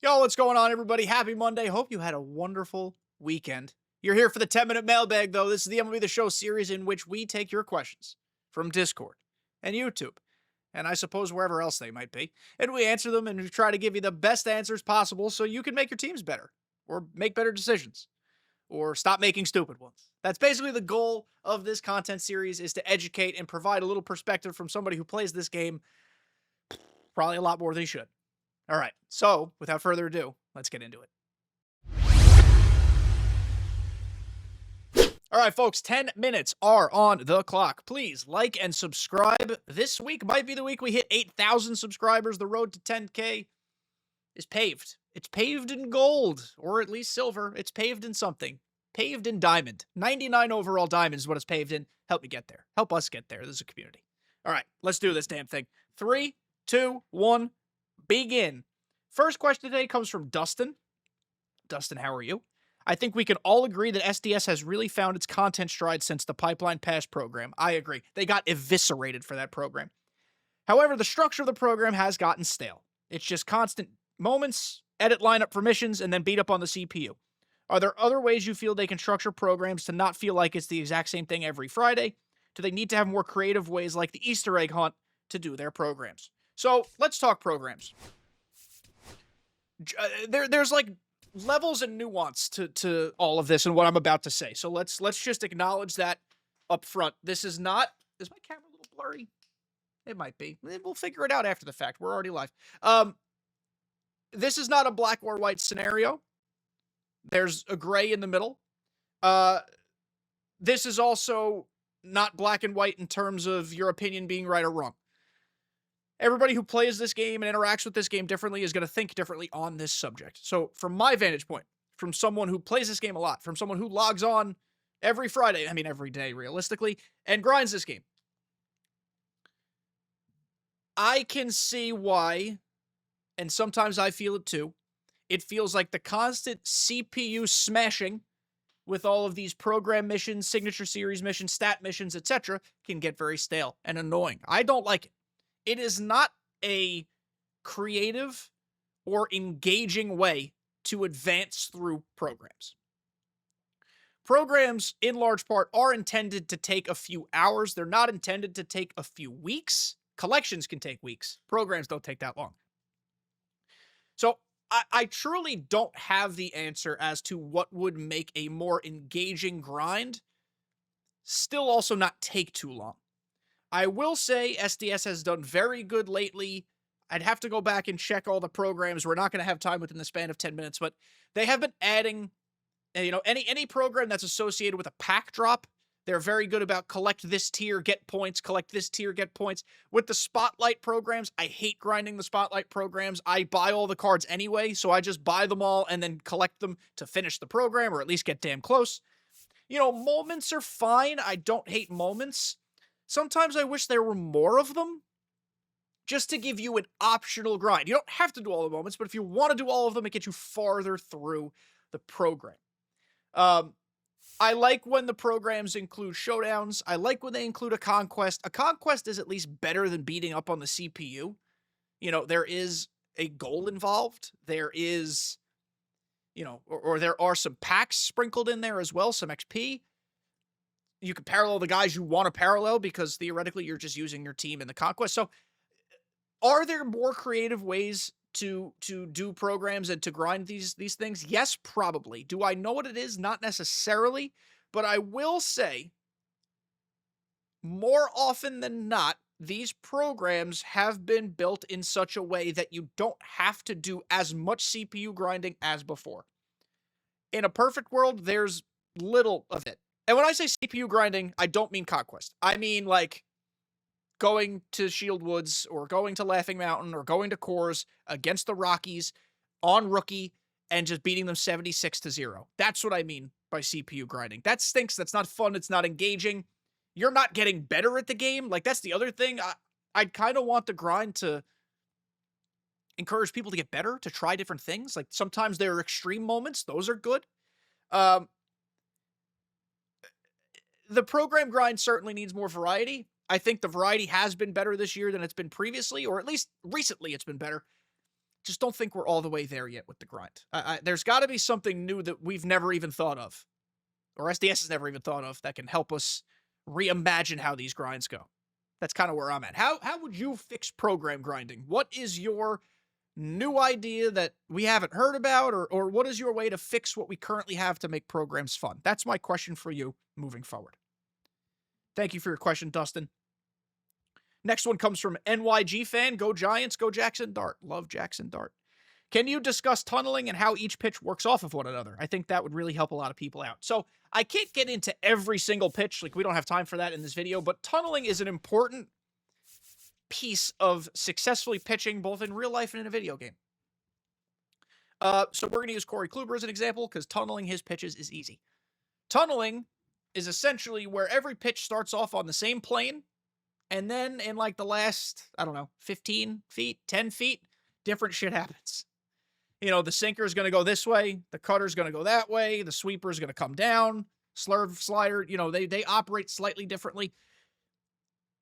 Yo, what's going on, everybody? Happy Monday. Hope you had a wonderful weekend. You're here for the 10-minute mailbag, though. This is the MLB The Show series in which we take your questions from Discord and YouTube, and I suppose wherever else they might be, and we answer them and we try to give you the best answers possible so you can make your teams better, or make better decisions, or stop making stupid ones. That's basically the goal of this content series, is to educate and provide a little perspective from somebody who plays this game probably a lot more than he should. All right, so without further ado, let's get into it. All right, folks, 10 minutes are on the clock. Please like and subscribe. This week might be the week we hit 8,000 subscribers. The road to 10K is paved. It's paved in gold, or at least silver. It's paved in something. Paved in diamond. 99 overall diamond is what it's paved in. Help me get there. Help us get there. This is a community. All right, let's do this damn thing. 3, 2, 1. Begin. First question today comes from Dustin. Dustin, how are you? I think we can all agree that SDS has really found its content stride since the Pipeline Pass program. I agree. They got eviscerated for that program. However, the structure of the program has gotten stale. It's just constant moments, edit lineup for missions, and then beat up on the CPU. Are there other ways you feel they can structure programs to not feel like it's the exact same thing every Friday? Do they need to have more creative ways like the Easter egg hunt to do their programs? So let's talk programs. There's like levels and nuance to all of this and what I'm about to say. So let's just acknowledge that up front. This is not. Is my camera a little blurry? It might be. We'll figure it out after the fact. We're already live. This is not a black or white scenario. There's a gray in the middle. This is also not black and white in terms of your opinion being right or wrong. Everybody who plays this game and interacts with this game differently is going to think differently on this subject. So from my vantage point, from someone who plays this game a lot, from someone who logs on every Friday, I mean every day realistically, and grinds this game, I can see why, and sometimes I feel it too, it feels like the constant CPU smashing with all of these program missions, signature series missions, stat missions, etc., can get very stale and annoying. I don't like it. It is not a creative or engaging way to advance through programs. Programs, in large part, are intended to take a few hours. They're not intended to take a few weeks. Collections can take weeks. Programs don't take that long. So I truly don't have the answer as to what would make a more engaging grind still also not take too long. I will say SDS has done very good lately. I'd have to go back and check all the programs. We're not going to have time within the span of 10 minutes, but they have been adding, any program that's associated with a pack drop. They're very good about collect this tier, get points, collect this tier, get points. With the Spotlight programs, I hate grinding the Spotlight programs. I buy all the cards anyway, so I just buy them all and then collect them to finish the program, or at least get damn close. Moments are fine. I don't hate moments. Sometimes I wish there were more of them, just to give you an optional grind. You don't have to do all the moments, but if you want to do all of them, it gets you farther through the program. I like when the programs include showdowns. I like when they include a conquest. A conquest is at least better than beating up on the CPU. There is a goal involved. There is, or there are some packs sprinkled in there as well, some XP. You can parallel the guys you want to parallel because theoretically you're just using your team in the conquest. So are there more creative ways to do programs and to grind these things? Yes, probably. Do I know what it is? Not necessarily, but I will say more often than not, these programs have been built in such a way that you don't have to do as much CPU grinding as before. In a perfect world, there's little of it. And when I say CPU grinding, I don't mean Conquest. I mean, like, going to Shield Woods, or going to Laughing Mountain, or going to Coors against the Rockies on rookie, and just beating them 76-0. That's what I mean by CPU grinding. That stinks. That's not fun. It's not engaging. You're not getting better at the game. Like, that's the other thing. I'd kind of want the grind to encourage people to get better, to try different things. Like, sometimes there are extreme moments. Those are good. The program grind certainly needs more variety. I think the variety has been better this year than it's been previously, or at least recently it's been better. just don't think we're all the way there yet with the grind. There's got to be something new that we've never even thought of, or SDS has never even thought of, that can help us reimagine how these grinds go. That's kind of where I'm at. How would you fix program grinding? What is your new idea that we haven't heard about, or what is your way to fix what we currently have to make programs fun? That's my question for you moving forward. Thank you for your question, Dustin. Next one comes from NYG fan. Go Giants, go Jackson Dart. Love Jackson Dart. Can you discuss tunneling and how each pitch works off of one another? I think that would really help a lot of people out. So I can't get into every single pitch. Like, we don't have time for that in this video, but tunneling is an important piece of successfully pitching, both in real life and in a video game. So we're going to use Corey Kluber as an example, because tunneling his pitches is easy. Tunneling is essentially where every pitch starts off on the same plane, and then in like the last, 15 feet, 10 feet, different shit happens. You know, the sinker is going to go this way, the cutter is going to go that way, the sweeper is going to come down, slurve, slider, they operate slightly differently.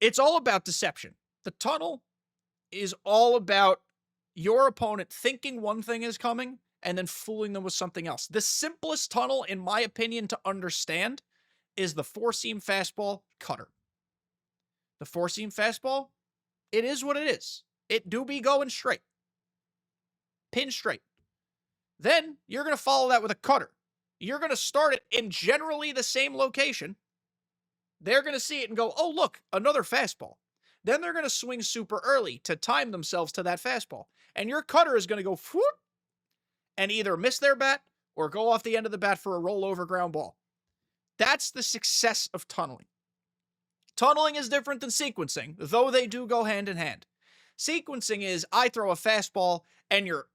It's all about deception. The tunnel is all about your opponent thinking one thing is coming and then fooling them with something else. The simplest tunnel, in my opinion, to understand is the four-seam fastball cutter. The four-seam fastball, it is what it is. It do be going straight. Pin straight. Then you're going to follow that with a cutter. You're going to start it in generally the same location. They're going to see it and go, oh, look, another fastball. Then they're going to swing super early to time themselves to that fastball. And your cutter is going to go whoop, and either miss their bat or go off the end of the bat for a rollover ground ball. That's the success of tunneling. Tunneling is different than sequencing, though they do go hand in hand. Sequencing is, I throw a fastball and you're,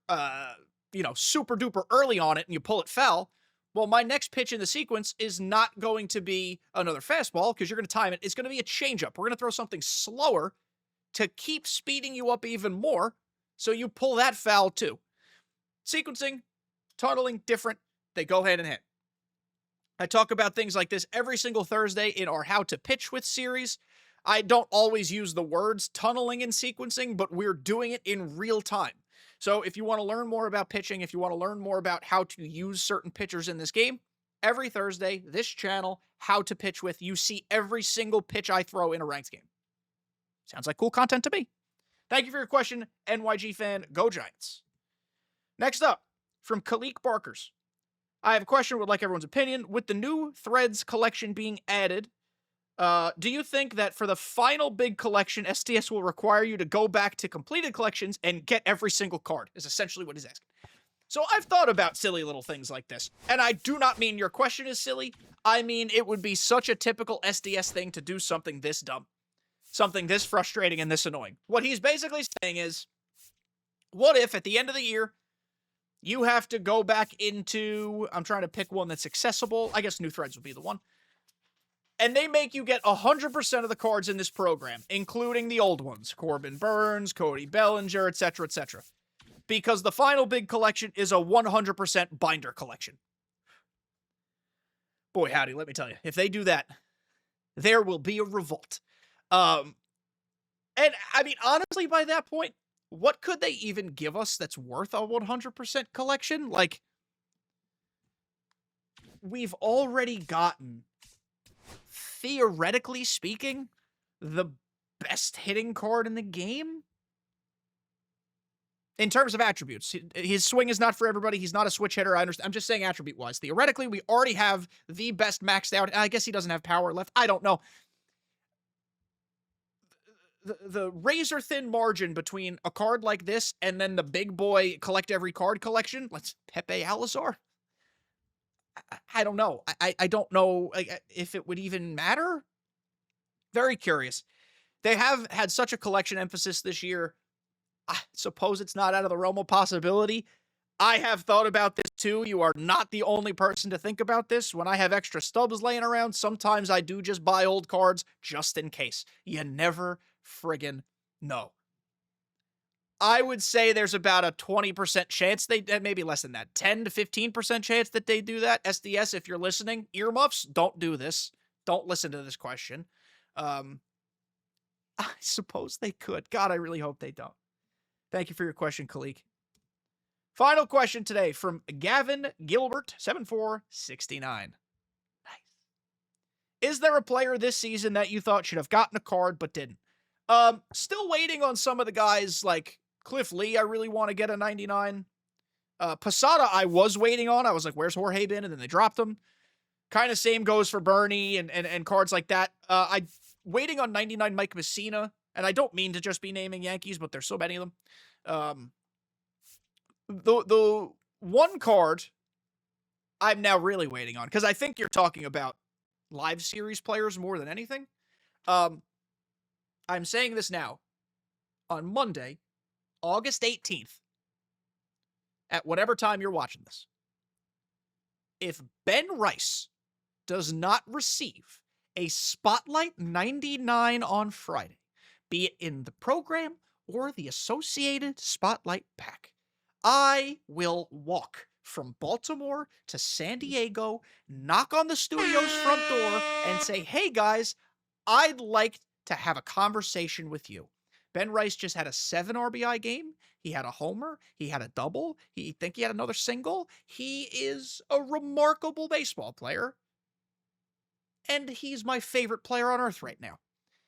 super duper early on it and you pull it foul. Well, my next pitch in the sequence is not going to be another fastball, because you're going to time it. It's going to be a changeup. We're going to throw something slower to keep speeding you up even more, so you pull that foul too. Sequencing, tunneling, different. They go hand in hand. I talk about things like this every single Thursday in our How to Pitch With series. I don't always use the words tunneling and sequencing, but we're doing it in real time. So if you want to learn more about pitching, if you want to learn more about how to use certain pitchers in this game, every Thursday, this channel, How to Pitch With, you see every single pitch I throw in a ranked game. Sounds like cool content to me. Thank you for your question, NYG fan. Go Giants. Next up, from Khalik Barkers. I have a question, would like everyone's opinion. With the new Threads collection being added, do you think that for the final big collection, SDS will require you to go back to completed collections and get every single card? Is essentially what he's asking. So I've thought about silly little things like this, and I do not mean your question is silly. I mean it would be such a typical SDS thing to do something this dumb, something this frustrating and this annoying. What he's basically saying is, what if at the end of the year, you have to go back into, I'm trying to pick one that's accessible. I guess New Threads would be the one. And they make you get 100% of the cards in this program, including the old ones. Corbin Burns, Cody Bellinger, etc., etc. Because the final big collection is a 100% binder collection. Boy, howdy, let me tell you. If they do that, there will be a revolt. And, I mean, honestly, by that point, what could they even give us that's worth a 100% collection? Like, we've already gotten, theoretically speaking, the best hitting card in the game. In terms of attributes, his swing is not for everybody. He's not a switch hitter. I understand. I'm just saying attribute-wise. Theoretically, we already have the best maxed out. I guess he doesn't have power left. I don't know. The razor-thin margin between a card like this and then the big boy collect every card collection, let's Pepe Alazar. I don't know. I don't know if it would even matter. Very curious. They have had such a collection emphasis this year. I suppose it's not out of the realm of possibility. I have thought about this too. You are not the only person to think about this. When I have extra stubs laying around, sometimes I do just buy old cards just in case. You never friggin' know. I would say there's about a 20% chance maybe less than that, 10 to 15% chance that they do that. SDS, if you're listening, earmuffs, don't do this. Don't listen to this question. I suppose they could. God, I really hope they don't. Thank you for your question, Khalik. Final question today from Gavin Gilbert, 7469. Nice. Is there a player this season that you thought should have gotten a card but didn't? Still waiting on some of the guys like Cliff Lee. I really want to get a 99. Posada, I was waiting on. I was like, where's Jorge been? And then they dropped him. Kind of same goes for Bernie and cards like that. I'm waiting on 99 Mike Messina, and I don't mean to just be naming Yankees, but there's so many of them. The one card I'm now really waiting on, because I think you're talking about live series players more than anything. I'm saying this now. On Monday, August 18th, at whatever time you're watching this, if Ben Rice does not receive a Spotlight 99 on Friday, be it in the program or the associated Spotlight pack, I will walk from Baltimore to San Diego, knock on the studio's front door, and say, hey guys, I'd like to have a conversation with you. Ben Rice just had a 7 RBI game. He had a homer. He had a double. He had another single. He is a remarkable baseball player. And he's my favorite player on earth right now.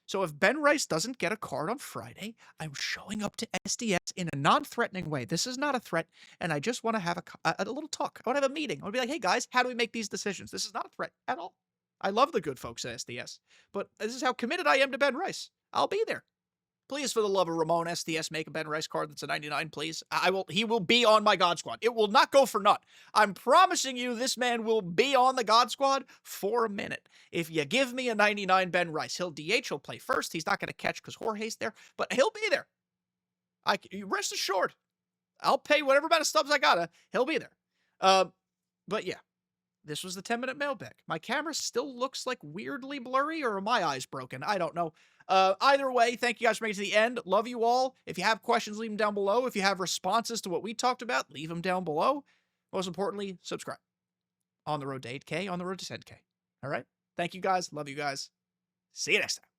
So if Ben Rice doesn't get a card on Friday, I'm showing up to SDS in a non-threatening way. This is not a threat, and I just want to have a little talk. I want to have a meeting. I want to be like, hey guys, how do we make these decisions? This is not a threat at all. I love the good folks at SDS, but this is how committed I am to Ben Rice. I'll be there. Please, for the love of Ramon, SDS, make a Ben Rice card that's a 99, please. He will be on my God Squad. It will not go for naught. I'm promising you this man will be on the God Squad for a minute. If you give me a 99 Ben Rice, he'll DH, he'll play first. He's not going to catch because Jorge's there, but he'll be there. Rest assured. I'll pay whatever amount of stubs I gotta. He'll be there. But yeah. This was the 10-minute mailbag. My camera still looks like weirdly blurry, or are my eyes broken? I don't know. Either way, thank you guys for making it to the end. Love you all. If you have questions, leave them down below. If you have responses to what we talked about, leave them down below. Most importantly, subscribe. On the road to 8K, on the road to 10K. All right? Thank you guys. Love you guys. See you next time.